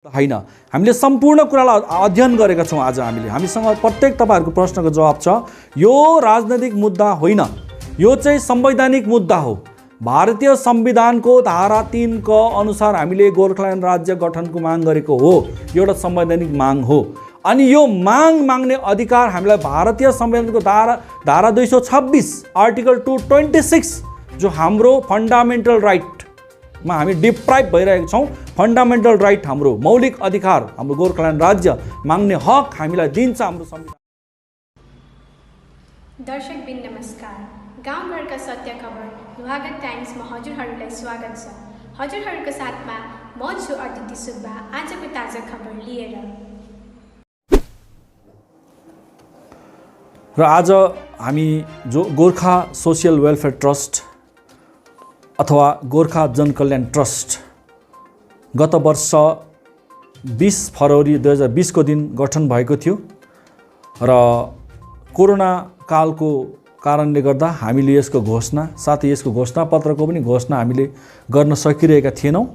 हैन। हामीले सम्पूर्ण कुरालाई अध्ययन गरेका छौँ। आज हामीसँग प्रत्येक तपाईहरुको प्रश्नको जवाब छ। यो राजनैतिक मुद्दा होइन, यो चाहिँ संवैधानिक मुद्दा हो। भारतीय संविधानको धारा 3 को अनुसार हामीले गोर्खाल्यान्ड राज्य गठनको माग गरेको हो। एउटा संवैधानिक माग हो। अनि यो माग माग्ने अधिकार हामीलाई भारतीय संविधानको धारा 226 आर्टिकल 226 जो हाम्रो फन्डामेन्टल राइट मा हामी डिप्राइभ भइरहेका छौँ। फन्डामेन्टल राइट, हाम्रो मौलिक अधिकार, हाम्रो गोर्खाल्यान्ड राज्य माग्ने हक हामीलाई दिन्छ हाम्रो संविधान। दर्शकबिन नमस्कार। गाउँघरका सत्य खबर युवागत टाइम्समा हजुरहरूलाई स्वागत छ। हजुरहरूको साथमा म छु अदिति सुब्बा आजको ताजा खबर लिएर। र आज हामी जो गोर्खा सोसियल वेलफेयर ट्रस्ट अथवा गोर्खा जनकल्याण ट्रस्ट गत वर्ष 20 फरवरी 2020 को दिन गठन भएको थियो र कोरोना कालको कारणले गर्दा हामीले यसको घोषणा साथै यसको घोषणा पत्रको पनि घोषणा हामीले गर्न सकिरहेका थिएनौं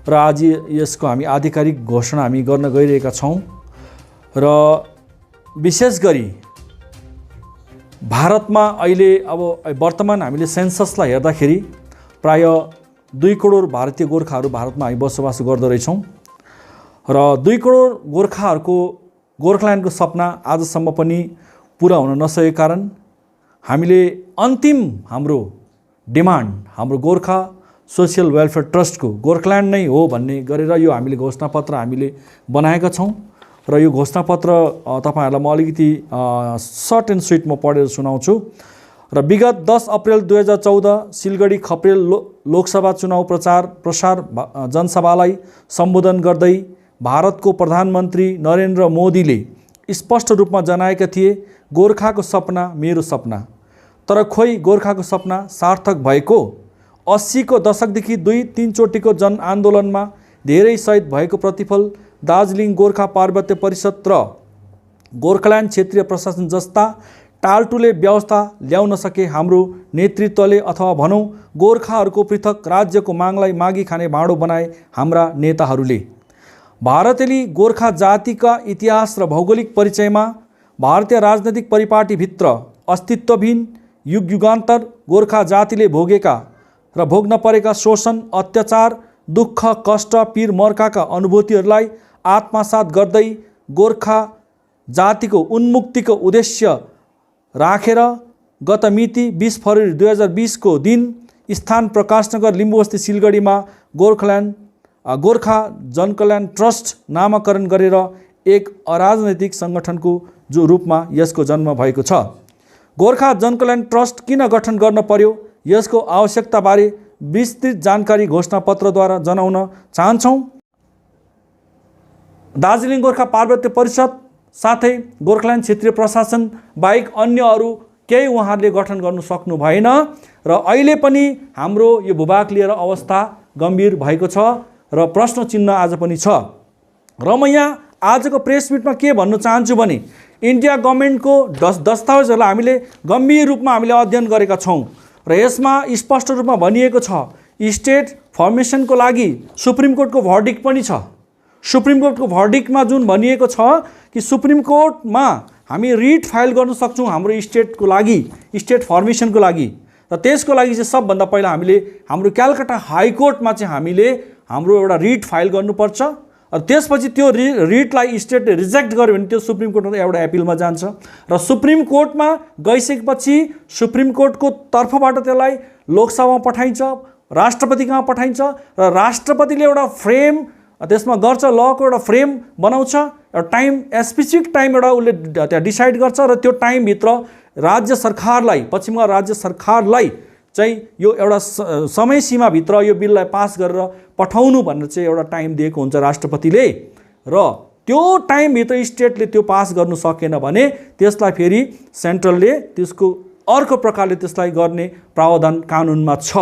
र आज यसको हामी आधिकारिक घोषणा हामी गर्न गइरहेका छौं। र विशेष गरी भारतमा अहिले अब वर्तमान हामीले सेन्ससलाई हेर्दाखेरि प्राय 2 करोड भारतीय गोर्खाहरू भारतमा हामी बसोबास गर्दै रहेछौं र 2 करोड गोर्खाहरूको गोर्खाल्यान्डको सपना आजसम्म पनि पूरा हुन नसकेको कारण हामीले अन्तिम हाम्रो डिमान्ड हाम्रो गोर्खा सोसियल वेलफेयर ट्रस्टको गोर्खाल्यान्ड नै हो भन्ने गरेर यो हामीले घोषणापत्र हामीले बनाएका छौं र यो घोषणापत्र तपाईहरुलाई म अलिकति सर्ट एन्ड स्वीट म पढेर सुनाउँछु। र विगत 10 अप्रिल 2014 सिलगढी खप्रेल लोकसभा चुनाव प्रसार जनसभालाई सम्बोधन गर्दै भारतको प्रधानमन्त्री नरेन्द्र मोदीले स्पष्ट रूपमा जनाएका थिए, गोर्खाको सपना मेरो सपना। तर खोइ गोर्खाको सपना सार्थक भएको 80 को दशकदेखि 2-3 चोटिको जनआन्दोलनमा धेरै शहीद भएको प्रतिफल दार्जिलिङ गोर्खा पार्वत्य परिषद र गोर्खाल्यान्ड क्षेत्रीय प्रशासन जस्ता टालटुले व्यवस्था ल्याउन सके हाम्रो नेतृत्वले अथवा भनौं गोर्खाहरूको पृथक राज्यको मागलाई मागी खाने भाँडो बनाए हाम्रा नेताहरूले। भारतेली गोर्खा जातिका इतिहास र भौगोलिक परिचयमा भारतीय राजनैतिक परिपाटीभित्र अस्तित्वहीन युगयुगान्तर गोर्खा जातिले भोगेका र भोग्न परेका शोषण, अत्याचार, दुःख, कष्ट, पीर मर्काका अनुभूतिहरूलाई आत्मसात गर्दै गोर्खा जातिको उन्मुक्तिको उद्देश्य राखेर गत मिति 20 फरवरी 2020 को दिन स्थान प्रकाशनगर लिम्बुबस्ती सिलगढीमा गोर्खा जनकल्याण ट्रस्ट नामाकरण गरेर एक अराजनैतिक संगठनको जो रूपमा यसको जन्म भएको छ। गोर्खा जनकल्याण ट्रस्ट किन गठन गर्न पर्यो यसको आवश्यकताबारे विस्तृत जानकारी घोषणापत्रद्वारा जनाउन चाहन्छौँ। दार्जिलिङ गोर्खा पार्वत्य परिषद साथै गोर्खाल्यान्ड क्षेत्रीय प्रशासन बाहेक अन्य अरू केही उहाँहरूले गठन गर्नु सक्नु भएन र अहिले पनि हाम्रो यो भूभाग लिएर अवस्था गम्भीर भएको छ र प्रश्न चिन्ह आज पनि छ। र म यहाँ आजको प्रेस मिटमा के भन्न चाहन्छु भने इन्डिया गभर्नमेन्टको दस्तावेजहरूलाई हामीले गम्भीर रूपमा हामीले अध्ययन गरेका छौँ र यसमा स्पष्ट रूपमा भनिएको छ स्टेट फर्मेसनको लागि सुप्रिम कोर्टको भर्डिक्ट पनि छ। सुप्रिम कोर्टको भर्डिक्टमा जुन भनिएको छ कि सुप्रिम कोर्टमा हामी रिट फाइल गर्न सक्छौँ हाम्रो स्टेटको लागि, स्टेट फर्मेसनको लागि र त्यसको लागि चाहिँ सबभन्दा पहिला हामीले हाम्रो कलकत्ता हाइकोर्टमा चाहिँ हामीले हाम्रो एउटा रिट फाइल गर्नुपर्छ र त्यसपछि त्यो रिटलाई स्टेटले रिजेक्ट गर्यो भने त्यो सुप्रिम कोर्टमा एउटा एपिलमा जान्छ र सुप्रिम कोर्टमा गइसकेपछि सुप्रिम कोर्टको तर्फबाट त्यसलाई लोकसभामा पठाइन्छ, राष्ट्रपति कहाँ पठाइन्छ र राष्ट्रपतिले एउटा फ्रेम त्यसमा गर्छ, लको एउटा फ्रेम बनाउँछ, एउटा टाइम स्पेसिफिक टाइम एउटा उसले त्यहाँ डिसाइड गर्छ र त्यो टाइमभित्र राज्य सरकारलाई पश्चिम बङ्गाल राज्य सरकारलाई चाहिँ यो एउटा समय सीमाभित्र यो बिललाई पास गरेर पठाउनु भनेर चाहिँ एउटा टाइम दिएको हुन्छ राष्ट्रपतिले र त्यो टाइमभित्र स्टेटले त्यो पास गर्नु सकेन भने त्यसलाई फेरि सेन्ट्रलले त्यसको अर्को प्रकारले त्यसलाई गर्ने प्रावधान कानुनमा छ।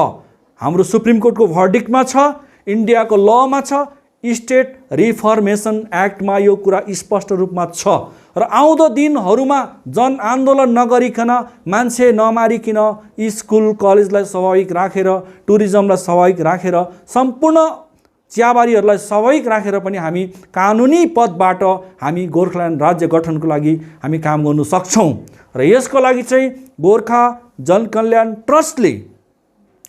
हाम्रो सुप्रिम कोर्टको भर्डिक्टमा छ, इन्डियाको लमा छ, स्टेट रिफर्मेसन एक्टमा यो कुरा स्पष्ट रूपमा छ र आउँदो दिनहरूमा जनआन्दोलन नगरिकन मान्छे नमारिकन स्कुल कलेजलाई स्वाभाविक राखेर टुरिज्मलाई स्वाभाविक राखेर सम्पूर्ण चियाबारीहरूलाई स्वाभाविक राखेर पनि हामी कानुनी पदबाट हामी गोर्खाल्यान्ड राज्य गठनको लागि हामी काम गर्न सक्छौँ। र यसको लागि चाहिँ गोर्खा जनकल्याण ट्रस्टले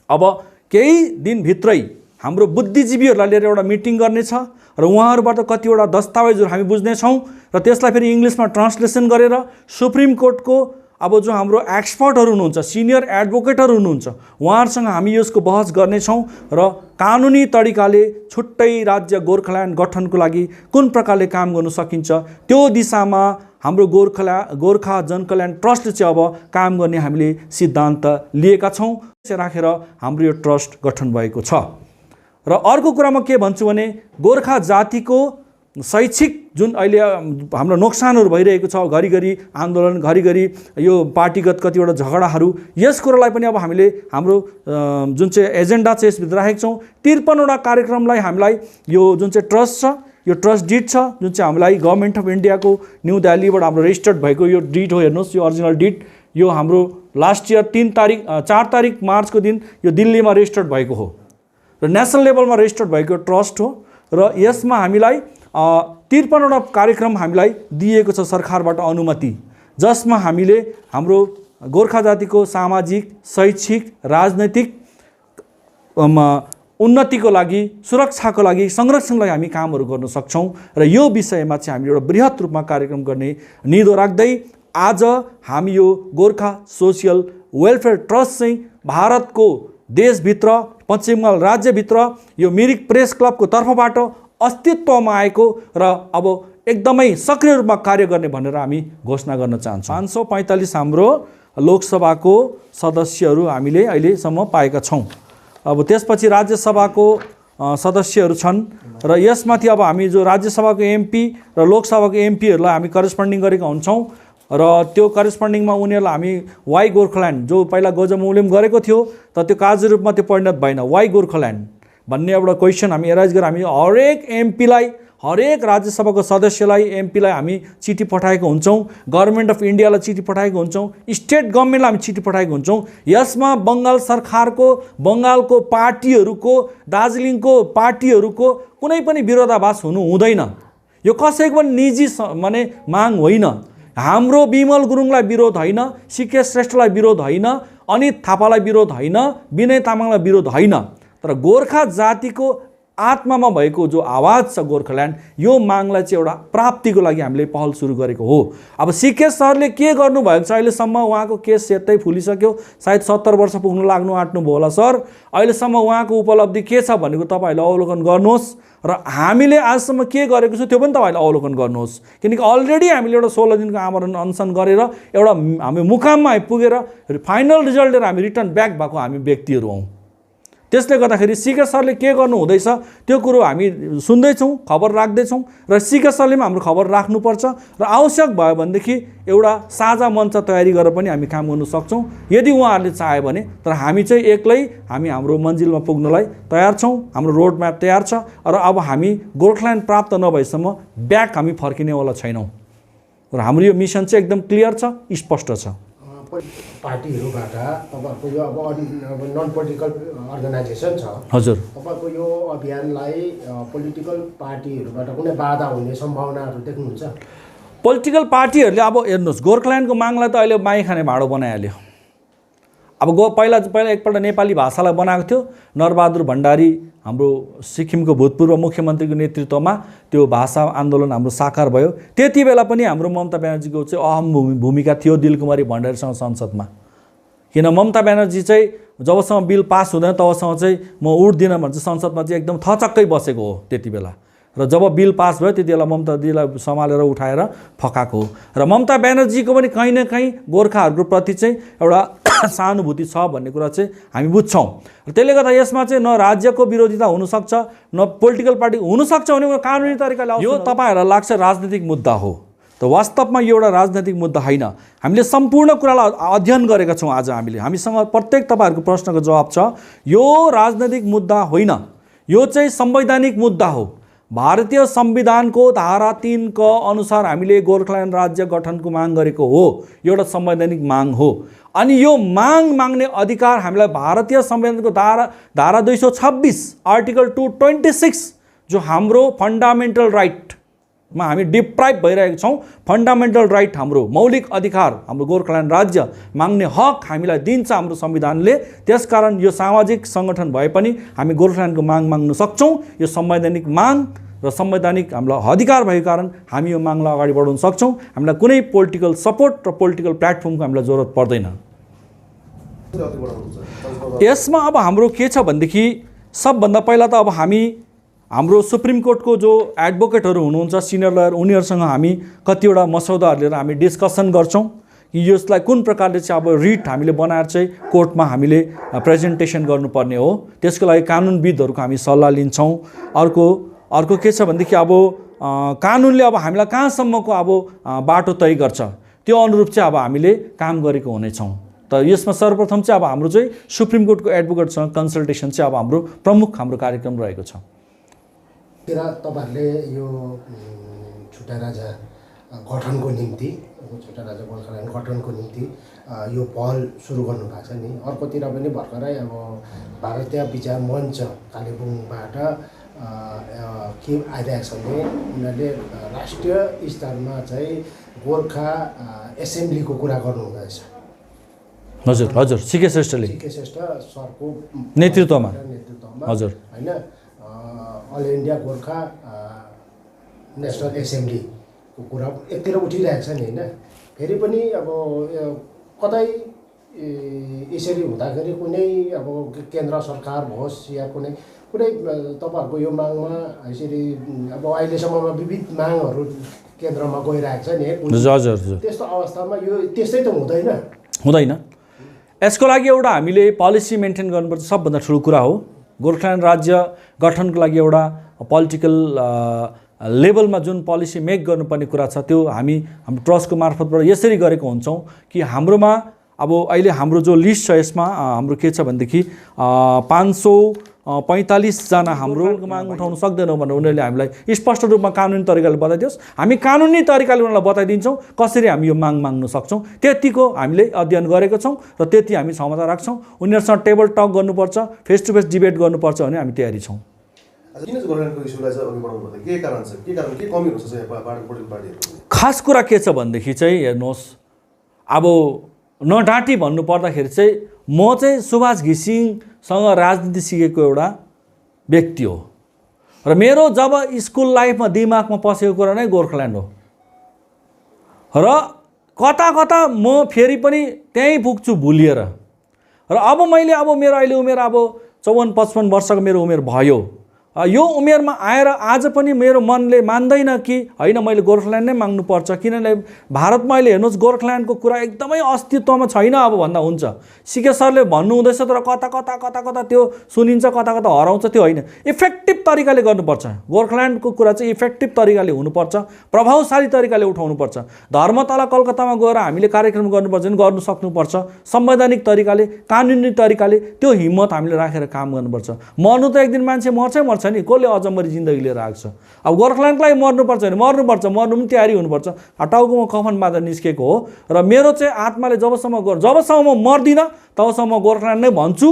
अब केही दिनभित्रै हाम्रो बुद्धिजीवीहरूलाई लिएर एउटा मिटिङ गर्नेछ र उहाँहरूबाट कतिवटा दस्तावेजहरू हामी बुझ्नेछौँ र त्यसलाई फेरि इङ्ग्लिसमा ट्रान्सलेसन गरेर सुप्रिम कोर्टको अब जो हाम्रो एक्सपर्टहरू हुनुहुन्छ, सिनियर एडभोकेटहरू हुनुहुन्छ, उहाँहरूसँग हामी यसको बहस गर्नेछौँ र कानुनी तरिकाले छुट्टै राज्य गोर्खाल्यान्ड गठनको लागि कुन प्रकारले काम गर्न सकिन्छ त्यो दिशामा हाम्रो गोर्खा जनकल्याण ट्रस्टले चाहिँ अब काम गर्ने हामीले सिद्धान्त लिएका छौँ। राखेर हाम्रो यो ट्रस्ट गठन भएको छ। र अर्को कुरामा के भन्छु भने गोर्खा जातिको शैक्षिक जुन अहिले हाम्रो नोक्सानहरू भइरहेको छ, घरिघरि आन्दोलन, घरिघरि यो पार्टीगत कतिवटा झगडाहरू, यस कुरालाई पनि अब हामीले हाम्रो जुन चाहिँ एजेन्डा छ यसभित्र राखेको छौँ। 53वटा कार्यक्रमलाई हामीलाई यो जुन चाहिँ ट्रस्ट छ, यो ट्रस्ट डिड छ, जुन चाहिँ हामीलाई गभर्मेन्ट अफ इन्डियाको न्यू दिल्लीबाट हाम्रो रेजिस्टर्ड भएको यो डिड हो। हेर्नुहोस्, यो अरिजिनल डिड यो हाम्रो लास्ट इयर 4 तारिक मार्चको दिन यो दिल्लीमा रेजिस्टर्ड भएको हो र नेसनल लेभलमा रेजिस्टर्ड भएको ट्रस्ट हो। र यसमा हामीलाई 53वटा कार्यक्रम हामीलाई दिएको छ सरकारबाट अनुमति, जसमा हामीले हाम्रो गोर्खा जातिको सामाजिक, शैक्षिक, राजनैतिक उन्नतिको लागि, सुरक्षाको लागि, संरक्षणको लागि हामी कामहरू गर्न सक्छौँ। र यो विषयमा चाहिँ हामीले एउटा बृहत रूपमा कार्यक्रम गर्ने निधो राख्दै आज हामी यो गोर्खा सोसियल वेलफेयर ट्रस्ट चाहिँ भारतको देशभित्र, पश्चिम बङ्गाल राज्यभित्र यो मिरिक प्रेस क्लबको तर्फबाट अस्तित्वमा आएको र अब एकदमै सक्रिय रूपमा कार्य गर्ने भनेर हामी घोषणा गर्न चाहन्छौँ। 545 हाम्रो लोकसभाको सदस्यहरू हामीले अहिलेसम्म पाएका छौँ। अब त्यसपछि राज्यसभाको सदस्यहरू छन् र यसमाथि अब हामी जो राज्यसभाको एमपी र लोकसभाको एमपीहरूलाई हामी करेस्पोन्डिङ गरेका हुन्छौँ र त्यो करेस्पोन्डिङमा उनीहरूलाई हामी वाइ गोर्खाल्यान्ड जो पहिला गोजमौलीले गरेको थियो तर त्यो कार्य रूपमा त्यो परिणत भएन, वाइ गोर्खाल्यान्ड भन्ने एउटा क्वेसन हामी एराइज गरेर हामी हरेक एमपीलाई, हरेक राज्यसभाको सदस्यलाई, एमपीलाई हामी चिठी पठाएको हुन्छौँ, गभर्मेन्ट अफ इन्डियालाई चिठी पठाएको हुन्छौँ, स्टेट गभर्मेन्टलाई हामी चिठी पठाएको हुन्छौँ। यसमा बङ्गाल सरकारको, बङ्गालको पार्टीहरूको, दार्जिलिङको पार्टीहरूको कुनै पनि विरोधाभास हुनु हुँदैन। यो कसैको पनि निजी माने माग होइन। हाम्रो बिमल गुरुङलाई विरोध होइन, सिके श्रेष्ठलाई विरोध होइन, अनित थापालाई विरोध होइन, विनय तामाङलाई विरोध होइन, तर गोर्खा जातिको आत्मामा भएको जो आवाज छ गोर्खाल्यान्ड, यो मागलाई चाहिँ एउटा प्राप्तिको लागि हामीले पहल सुरु गरेको हो। अब सिके सरले के गर्नुभएको छ अहिलेसम्म, उहाँको केस सेतै फुलिसक्यो, सायद 70 वर्ष पुग्नु लाग्नु आँट्नुभयो होला सर। अहिलेसम्म उहाँको उपलब्धि के छ भनेको तपाईँहरूले अवलोकन गर्नुहोस् र हामीले आजसम्म के गरेको छौँ त्यो पनि तपाईँहरूले अवलोकन गर्नुहोस्। किनकि अलरेडी हामीले एउटा 16 दिनको आमरण अनसन गरेर एउटा हामी मुकाममा आइपुगेर फाइनल रिजल्ट लिएर हामी रिटर्न ब्याक भएको हामी व्यक्तिहरू हौँ। त्यसले गर्दाखेरि सिके सरले के गर्नु हुँदैछ त्यो कुरो हामी सुन्दैछौँ, खबर राख्दैछौँ र सिके सरले पनि हाम्रो खबर राख्नुपर्छ र आवश्यक भयो भनेदेखि एउटा साझा मञ्च तयारी गरेर पनि हामी काम गर्न सक्छौँ यदि उहाँहरूले चाह्यो भने। तर हामी चाहिँ एक्लै हामी हाम्रो मन्जिलमा पुग्नलाई तयार छौँ, हाम्रो रोड म्याप तयार छ र अब हामी गोर्खाल्यान्ड प्राप्त नभएसम्म ब्याक हामी फर्किनेवाला छैनौँ र हाम्रो यो मिसन चाहिँ एकदम क्लियर छ, स्पष्ट छ। पार्टीहरूबाट तपाईँहरूको यो अब नन पोलिटिकल अर्गनाइजेसन छ, हजुर, तपाईँको यो अभियानलाई पोलिटिकल पार्टीहरूबाट कुनै बाधा हुने सम्भावनाहरू देख्नुहुन्छ? पोलिटिकल पार्टीहरूले अब हेर्नुहोस्, गोर्खाल्यान्डको मागलाई त अहिले माई खाने भाँडो बनाइहाल्यो। अब पहिला एकपल्ट नेपाली भाषालाई बनाएको थियो, नरबहादुर भण्डारी हाम्रो सिक्किमको भूतपूर्व मुख्यमन्त्रीको नेतृत्वमा त्यो भाषा आन्दोलन हाम्रो साकार भयो। त्यति बेला पनि हाम्रो ममता ब्यानर्जीको चाहिँ अहम भूमिका थियो दिलकुमारी भण्डारीसँग संसदमा। किन ममता ब्यानर्जी चाहिँ जबसम्म बिल पास हुँदैन तबसम्म चाहिँ म उठ्दिनँ भन्छ, संसदमा चाहिँ एकदम थचक्कै बसेको हो त्यति बेला। र जब बिल पास भयो त्यति बेला ममता दिदीलाई सम्हालेर उठाएर फकाएको हो। र ममता ब्यानर्जीको पनि कहीँ न कहीँ गोर्खाहरूको प्रति चाहिँ एउटा सहानुभूति छ भन्ने कुरा चाहिँ हामी बुझ्छौँ। र त्यसले गर्दा यसमा चाहिँ न राज्यको विरोधिता हुनसक्छ न पोलिटिकल पार्टी हुनसक्छ भने कानुनी तरिकाले यो तपाईँहरूलाई लाग्छ राजनीतिक मुद्दा हो, त वास्तवमा यो एउटा राजनैतिक मुद्दा होइन। हामीले सम्पूर्ण कुरालाई अध्ययन गरेका छौँ। आज हामीसँग प्रत्येक तपाईँहरूको प्रश्नको जवाब छ। यो राजनैतिक मुद्दा होइन, यो चाहिँ संवैधानिक मुद्दा हो। भारतीय संविधानको धारा 3 क अनुसार हामीले गोर्खाल्यान्ड राज्य गठनको माग गरेको हो। एउटा संवैधानिक माग हो। अनि यो माग माग्ने अधिकार हामीलाई भारतीय संविधानको धारा 226 आर्टिकल 226 जो हाम्रो फन्डामेन्टल राइटमा हामी डिप्राइभ भइरहेको छौँ। फन्डामेन्टल राइट हाम्रो मौलिक अधिकार हाम्रो गोर्खाल्यान्ड राज्य माग्ने हक हामीलाई दिन्छ हाम्रो संविधानले। त्यसकारण यो सामाजिक सङ्गठन भए पनि हामी गोर्खाल्यान्डको माग माग्न सक्छौँ। यो संवैधानिक माग र संवैधानिक हामीलाई अधिकार भएको कारण हामी यो मागलाई अगाडि बढाउन सक्छौँ। हामीलाई कुनै पोलिटिकल सपोर्ट र पोलिटिकल प्लेटफर्मको हामीलाई जरुरत पर्दैन। यसमा अब हाम्रो के छ भनेदेखि सबभन्दा पहिला त अब हाम्रो सुप्रिम कोर्टको जो एडभोकेटहरू हुनुहुन्छ सिनियर लयर उनीहरूसँग हामी कतिवटा मसौदाहरू लिएर हामी डिस्कसन गर्छौँ कि यसलाई कुन प्रकारले चाहिँ अब रिट हामीले बनाएर चाहिँ कोर्टमा हामीले प्रेजेन्टेसन गर्नुपर्ने हो। त्यसको लागि कानुनविदहरूको हामी सल्लाह लिन्छौँ। अर्को के छ भनेदेखि अब कानुनले अब हामीलाई कहाँसम्मको अब बाटो तय गर्छ त्यो अनुरूप चाहिँ अब हामीले काम गरेको हुनेछौँ। त यसमा सर्वप्रथम चाहिँ अब हाम्रो चाहिँ सुप्रिम कोर्टको एडभोकेटसँग कन्सल्टेसन चाहिँ अब हाम्रो प्रमुख हाम्रो कार्यक्रम रहेको छ। तपाईहरुले यो छुट्टा राजा गठनको निम्ति छुट्टा राजा गोर्खाल्यान्ड गठनको निम्ति यो पहल सुरु गर्नु भएको छ नि। अर्कोतिर पनि भर्खरै अब भारतीय विचार मञ्च कालेबुङबाट के आइरहेको छ भने उनीहरूले राष्ट्रिय स्तरमा चाहिँ गोर्खा एसेम्ब्लीको कुरा गर्नुहुँदैछ। हजुर हजुर सीके श्रेष्ठले सीके श्रेष्ठ सरको नेतृत्वमा हजुर हैन अल इन्डिया गोर्खा नेसनल एसेम्ब्लीको कुरा एकतिर उठिरहेको छ नि हैन। फेरि पनि अब कतै यसरी हुँदाखेरि कुनै अब केन्द्र सरकार होस् या कुनै तपाईहरुको यो मागमा यसरी अब अहिलेसम्ममा विविध मागहरू केन्द्रमा गइरहेको छ नि। हजुर त्यस्तो अवस्थामा यो त्यस्तै त हुँदैन। यसको लागि एउटा हामीले पोलिसी मेन्टेन गर्नुपर्छ। सबभन्दा ठुलो कुरा हो गोर्खाल्यान्ड राज्य गठनको लागि एउटा पोलिटिकल लेभलमा जुन पोलिसी मेक गर्नुपर्ने कुरा छ त्यो हाम्रो ट्रस्टको मार्फतबाट यसरी गरेको हुन्छौँ कि हाम्रोमा अब अहिले हाम्रो जो लिस्ट छ यसमा हाम्रो के छ भनेदेखि 545 जना हाम्रो माग उठाउन सक्दैनौँ भनेर उनीहरूले हामीलाई स्पष्ट रूपमा कानुनी तरिकाले बताइदियोस्। हामी कानुनी तरिकाले उनीहरूलाई बताइदिन्छौँ कसरी हामी यो माग माग्न सक्छौँ। त्यतिको हामीले अध्ययन गरेको छौँ र त्यति हामी क्षमता राख्छौँ। उनीहरूसँग टेबल टक गर्नुपर्छ, फेस टु फेस डिबेट गर्नुपर्छ भने हामी तयारी छौँ। खास कुरा के छ भनेदेखि चाहिँ हेर्नुहोस् अब नडाँटी भन्नु पर्दाखेरि चाहिँ म चाहिँ सुभाष घिसिङसँग राजनीति सिकेको एउटा व्यक्ति हो र मेरो जब स्कुल लाइफमा दिमागमा पसेको कुरा नै गोर्खाल्यान्ड हो र कता कता म फेरि पनि त्यहीँ पुग्छु भुलिएर। र अब मैले मेरो अहिले उमेर अब 54-55 वर्षको मेरो उमेर भयो। यो उमेरमा आएर आज पनि मेरो मनले मान्दैन कि होइन मैले गोर्खाल्यान्ड नै माग्नुपर्छ। किनभने भारतमा अहिले हेर्नुहोस् गोर्खाल्यान्डको कुरा एकदमै अस्तित्वमा छैन अब भन्दा हुन्छ। सीके सरले भन्नुहुँदैछ तर कता कता कता कता त्यो सुनिन्छ, कता कता हराउँछ। त्यो होइन, इफेक्टिभ तरिकाले गर्नुपर्छ। गोर्खाल्यान्डको कुरा चाहिँ इफेक्टिभ तरिकाले हुनुपर्छ, प्रभावशाली तरिकाले उठाउनुपर्छ। धर्मतला कलकत्तामा गएर हामीले कार्यक्रम गर्नुपर्छ भने गर्नु सक्नुपर्छ। संवैधानिक तरिकाले, कानुनी तरिकाले त्यो हिम्मत हामीले राखेर काम गर्नुपर्छ। मर्नु त एक दिन मान्छे मर्छ नि, कसले अझम्बरी जिन्दगी लिएर आएको छ। अब गोर्खाल्यान्डलाई मर्नुपर्छ भने मर्नुपर्छ, मर्नु पनि तयारी हुनुपर्छ। टाउकोमा कफन बाँधेर निस्केको हो र मेरो चाहिँ आत्माले जबसम्म म मर्दिनँ तबसम्म गोर्खाल्यान्ड नै भन्छु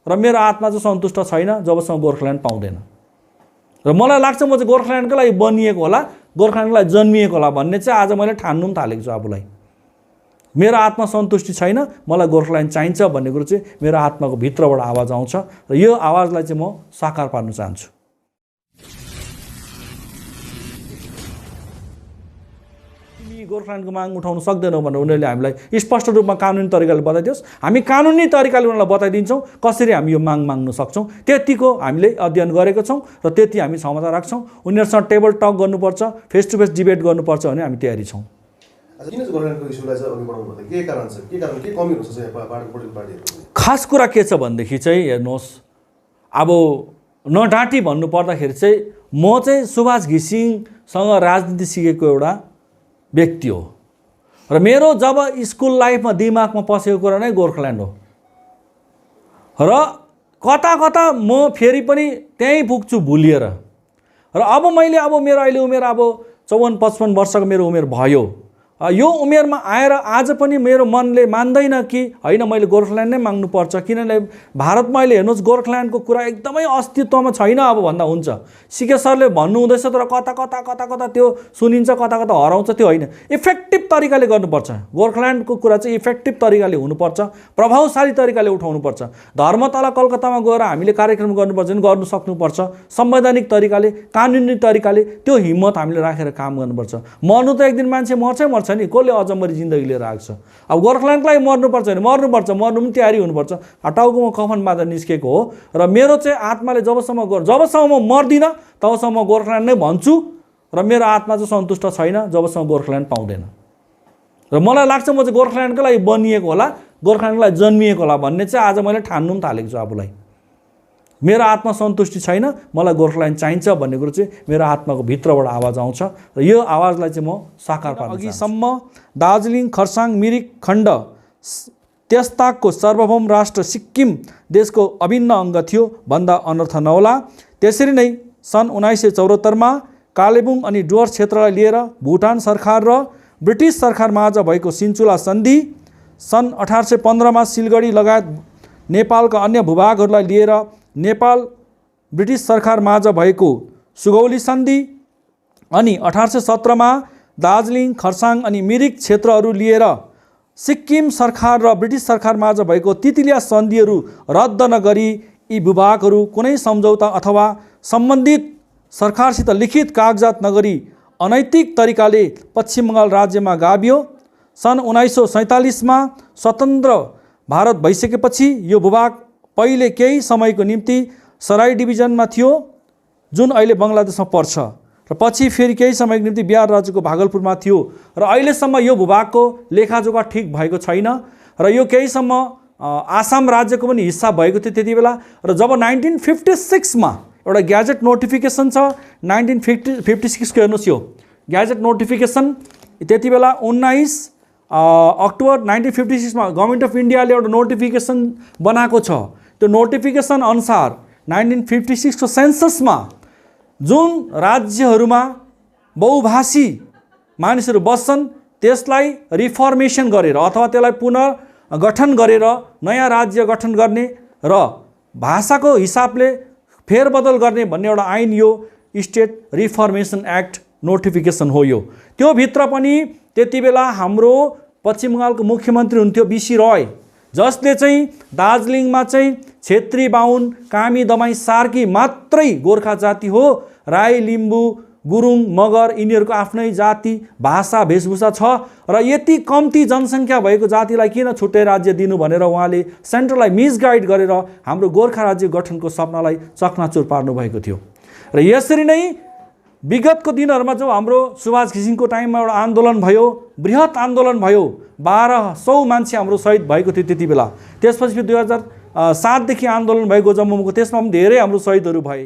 र मेरो आत्मा चाहिँ सन्तुष्ट छैन जबसम्म गोर्खाल्यान्ड पाउँदैन। र मलाई लाग्छ म चाहिँ गोर्खाल्यान्डको लागि बनिएको होला, गोर्खाल्यान्डको लागि जन्मिएको होला भन्ने चाहिँ आज मैले ठान्नु पनि थालेको छु आफूलाई। मेरो आत्मा सन्तुष्टि छैन, मलाई गोर्खाल्यान्ड चाहिन्छ भन्ने कुरो चाहिँ मेरो आत्माको भित्रबाट आवाज आउँछ र यो आवाजलाई चाहिँ म साकार पार्न चाहन्छु। तिमी गोर्खाल्यान्डको माग उठाउन सक्दैनौ भनेर उनीहरूले हामीलाई स्पष्ट रूपमा कानुनी तरिकाले बताइदियोस्। हामी कानुनी तरिकाले उनीहरूलाई बताइदिन्छौँ कसरी हामी यो माग माग्न सक्छौँ। त्यतिको हामीले अध्ययन गरेको छौँ र त्यति हामी क्षमता राख्छौँ। उनीहरूसँग टेबल टक गर्नुपर्छ, फेस टु फेस डिबेट गर्नुपर्छ भने हामी तयारी छौँ। खास कुरा के छ भनेदेखि चाहिँ हेर्नुहोस् अब नडाँटी भन्नु पर्दाखेरि चाहिँ म चाहिँ सुभाष घिसिङसँग राजनीति सिकेको एउटा व्यक्ति हो र मेरो जब स्कुल लाइफमा दिमागमा पसेको कुरा नै गोर्खाल्यान्ड हो र कता कता म फेरि पनि त्यहीँ पुग्छु भुलिएर। र अब मैले मेरो अहिले उमेर अब 54-55 वर्षको मेरो उमेर भयो। यो उमेरमा आएर आज पनि मेरो मनले मान्दैन कि होइन मैले गोर्खाल्यान्ड नै माग्नुपर्छ, किनभने भारतमा अहिले हेर्नुहोस् गोर्खाल्यान्डको कुरा एकदमै अस्तित्वमा छैन अब भन्दा हुन्छ। सिके सरले भन्नुहुँदैछ तर कता कता कता कता त्यो सुनिन्छ, कता कता हराउँछ, त्यो होइन। इफेक्टिभ तरिकाले गर्नुपर्छ गोर्खाल्यान्डको कुरा चाहिँ, इफेक्टिभ तरिकाले हुनुपर्छ, प्रभावशाली तरिकाले उठाउनुपर्छ। धर्मतला कलकत्तामा गएर हामीले कार्यक्रम गर्नुपर्छ भने गर्नु सक्नुपर्छ, संवैधानिक तरिकाले, कानुनी तरिकाले त्यो हिम्मत हामीले राखेर काम गर्नुपर्छ। मर्नु त एक दिन मान्छे मर्छ नि, कसले अजम्बरी जिन्दगी लिएर आएको छ। अब गोर्खाल्यान्डलाई मर्नुपर्छ भने मर्नुपर्छ, मर्नु पनि तयारी हुनुपर्छ। टाउकोमा कफन बाँधेर निस्केको हो र मेरो चाहिँ आत्माले जबसम्म म मर्दिनँ तबसम्म म गोर्खाल्यान्ड नै भन्छु र मेरो आत्मा चाहिँ सन्तुष्ट छैन जबसम्म गोर्खाल्यान्ड पाउँदैन। र मलाई लाग्छ म चाहिँ गोर्खाल्यान्डको लागि बनिएको होला, गोर्खाल्यान्डको लागि जन्मिएको होला भन्ने चाहिँ आज मैले ठान्नु पनि थालेको छु आफूलाई। मेरो आत्मा सन्तुष्टि छैन, मलाई गोर्खाल्यान्ड चाहिन्छ भन्ने कुरो चाहिँ मेरो आत्माको भित्रबाट आवाज आउँछ र यो आवाजलाई चाहिँ म साकार पार्न चाहन्छु। अघिसम्म दार्जिलिङ, खरसाङ, मिरिक खण्ड त्यसताकको सार्वभौम राष्ट्र सिक्किम देशको अभिन्न अङ्ग थियो भन्दा अनर्थ नहोला। त्यसरी नै सन् 1974 कालेबुङ अनि डुवर्स क्षेत्रलाई लिएर भुटान सरकार र ब्रिटिस सरकार माझ भएको सिन्चुला सन्धि, सन् 1815 सिलगढी लगायत नेपालका अन्य भूभागहरूलाई लिएर नेपाल ब्रिटिस सरकार माझ भएको सुगौली सन्धि अनि 1817 दार्जिलिङ, खरसाङ अनि मिरिक क्षेत्रहरू लिएर सिक्किम सरकार र ब्रिटिस सरकार माझ भएको तितिलिया सन्धिहरू रद्द नगरी यी भूभागहरू कुनै सम्झौता अथवा सम्बन्धित सरकारसित लिखित कागजात नगरी अनैतिक तरिकाले पश्चिम बङ्गाल राज्यमा गाभियो। सन् 1947 स्वतन्त्र भारत भइसकेपछि यो भूभाग पहिले केही समयको निम्ति सराई डिभिजनमा थियो जुन अहिले बङ्गलादेशमा पर्छ र पछि फेरि केही समयको निम्ति बिहार राज्यको भागलपुरमा थियो र अहिलेसम्म यो भूभागको लेखाजोखा ठिक भएको छैन र यो केहीसम्म आसाम राज्यको पनि हिस्सा भएको थियो त्यति बेला। र जब 1956 मा एउटा ग्याजेट नोटिफिकेसन छ, 1956 को हेर्नुहोस् यो ग्याजेट नोटिफिकेसन, त्यति बेला 19 अक्टोबर 1956 मा गभर्मेन्ट अफ इन्डियाले एउटा नोटिफिकेसन बनाएको छ। त्यो नोटिफिकेसन अनुसार 1956 को सेन्ससमा जुन राज्यहरूमा बहुभाषी मानिसहरू बस्छन् त्यसलाई रिफर्मेसन गरेर अथवा त्यसलाई पुनर्गठन गरेर नयाँ राज्य गठन गर्ने र भाषाको हिसाबले फेरबदल गर्ने भन्ने एउटा ऐन यो स्टेट रिफर्मेसन एक्ट नोटिफिकेसन हो। यो त्यो भित्र पनि त्यति बेला हाम्रो पश्चिम बङ्गालको मुख्यमन्त्री हुन्थ्यो बिसी रोय, जसले चाहिँ दार्जिलिङमा चाहिँ छेत्री, बाहुन, कामी, दमाई, सार्की मात्रै गोर्खा जाति हो, राई, लिम्बू, गुरुङ, मगर यिनीहरूको आफ्नै जाति, भाषा, वेशभूषा छ र यति कम्ती जनसङ्ख्या भएको जातिलाई किन छुट्टै राज्य दिनु भनेर उहाँले सेन्ट्रललाई मिसगाइड गरेर हाम्रो गोर्खा राज्य गठनको सपनालाई चकनाचुर पार्नु भएको थियो। र यसरी नै विगतको दिनहरूमा जो हाम्रो सुभाष घिसिङको टाइममा एउटा आन्दोलन भयो, बृहत आन्दोलन भयो, 1200 मान्छे हाम्रो शहीद भएको थियो त्यति बेला। त्यसपछि 2007 देखि आन्दोलन भएको जम्मूको, त्यसमा पनि धेरै हाम्रो शहीदहरू भए।